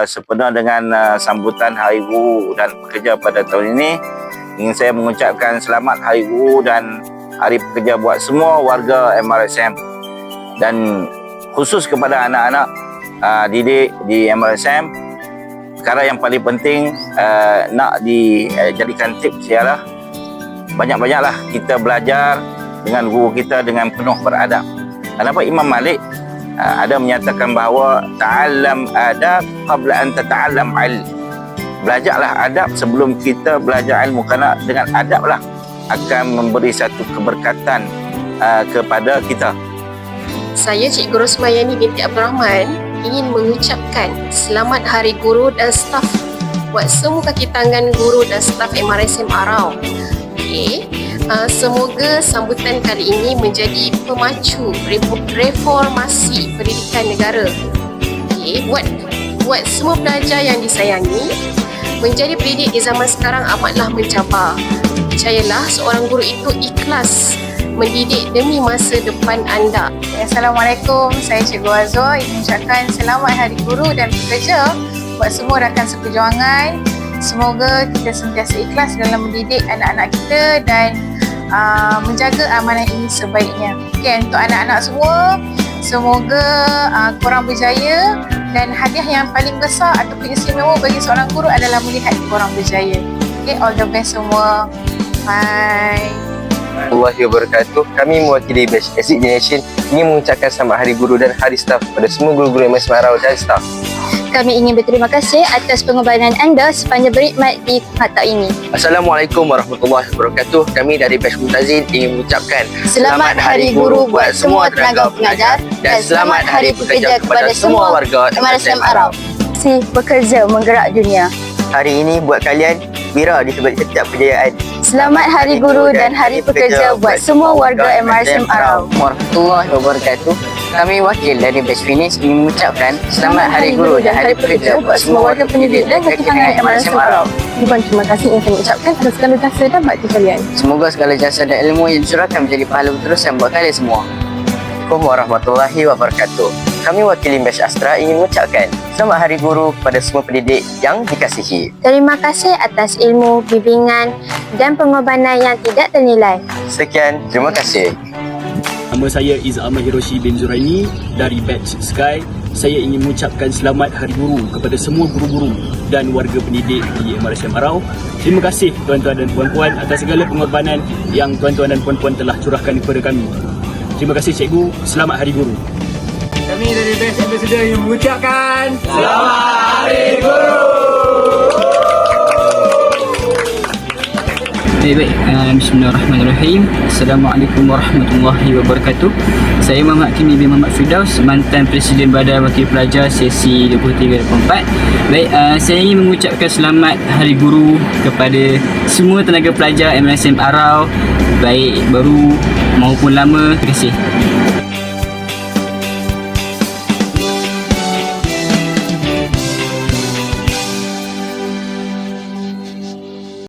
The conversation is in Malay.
sempena dengan sambutan Hari Guru dan Pekerja pada tahun ini, ingin saya mengucapkan selamat Hari Guru dan Hari Pekerja buat semua warga MRSM, dan khusus kepada anak-anak didik di MRSM. Perkara yang paling penting nak dijadikan tips ialah banyak-banyaklah kita belajar dengan guru kita dengan penuh beradab. Kenapa Imam Malik ada menyatakan bahawa ta'allam adab qabla an tata'allam ilm. Belajarlah adab sebelum kita belajar ilmu, kerana dengan adablah akan memberi satu keberkatan kepada kita. Saya Cikgu Rosmayani binti Abdul Rahman ingin mengucapkan selamat Hari Guru dan staf buat semua kaki tangan guru dan staf MRSM Arau. Semoga sambutan kali ini menjadi pemacu reformasi pendidikan negara. Buat semua pelajar yang disayangi, menjadi pendidik di zaman sekarang amatlah mencabar. Percayalah, seorang guru itu ikhlas mendidik demi masa depan anda. Assalamualaikum, saya Cikgu Azhar ingin mengucapkan selamat Hari Guru dan Pekerja buat semua rakan seperjuangan. Semoga kita sentiasa ikhlas dalam mendidik anak-anak kita dan menjaga amanah ini sebaiknya. Untuk anak-anak semua, semoga korang berjaya, dan hadiah yang paling besar ataupun istimewa bagi seorang guru adalah melihat korang berjaya. All the best semua. Bye. Warahmatullahi wabarakatuh. Kami mewakili Batch Exit Generation ingin mengucapkan selamat Hari Guru dan Hari Staff pada semua guru-guru MRSM Arau dan staf. Kami ingin berterima kasih atas pengorbanan anda sepanjang berkhidmat di mata ini. Assalamualaikum warahmatullahi wabarakatuh. Kami dari Batch Mumtazin ingin mengucapkan selamat Hari Guru buat semua tenaga pengajar dan selamat Hari Pekerja kepada semua warga MRSM Arau. Si bekerja menggerak dunia. Hari ini buat kalian Mira di sebalik setiap kejayaan. Selamat Hari Guru dan Hari Pekerja buat semua warga MRSM Arau. Warahmatullahi wabarakatuh. Kami wakil dari Batch Finish ingin mengucapkan selamat Hari Guru dan Hari Pekerja buat semua warga pendidik dan kaki tangan MRSM Arau. Terima kasih yang kami ucapkan atas segala jasa dan bakti kalian. Semoga segala jasa dan ilmu yang dicurahkan menjadi pahala berterusan buat kalian semua. Assalamualaikum warahmatullahi wabarakatuh. Kami wakili Batch Astra ingin mengucapkan selamat Hari Guru kepada semua pendidik yang dikasihi. Terima kasih atas ilmu, bimbingan dan pengorbanan yang tidak ternilai. Sekian, terima kasih. Nama saya Izz Ahmad Hiroshi bin Zuraini dari Batch Sky. Saya ingin mengucapkan selamat Hari Guru kepada semua guru-guru dan warga pendidik di MRSM Arau. Terima kasih tuan-tuan dan puan-puan atas segala pengorbanan yang tuan-tuan dan puan-puan telah curahkan kepada kami. Terima kasih cikgu. Selamat Hari Guru. Kami dari Batch Ambassador ingin mengucapkan selamat Hari Guru. Baik, bismillahirrahmanirrahim. Assalamualaikum warahmatullahi wabarakatuh. Saya Muhammad Kimi bin Muhammad Firdaus, mantan Presiden Badan Wakil Pelajar sesi 23-24. Baik, saya ingin mengucapkan selamat Hari Guru kepada semua tenaga pelajar MRSM Arau, baik baru maupun lama. Terima kasih.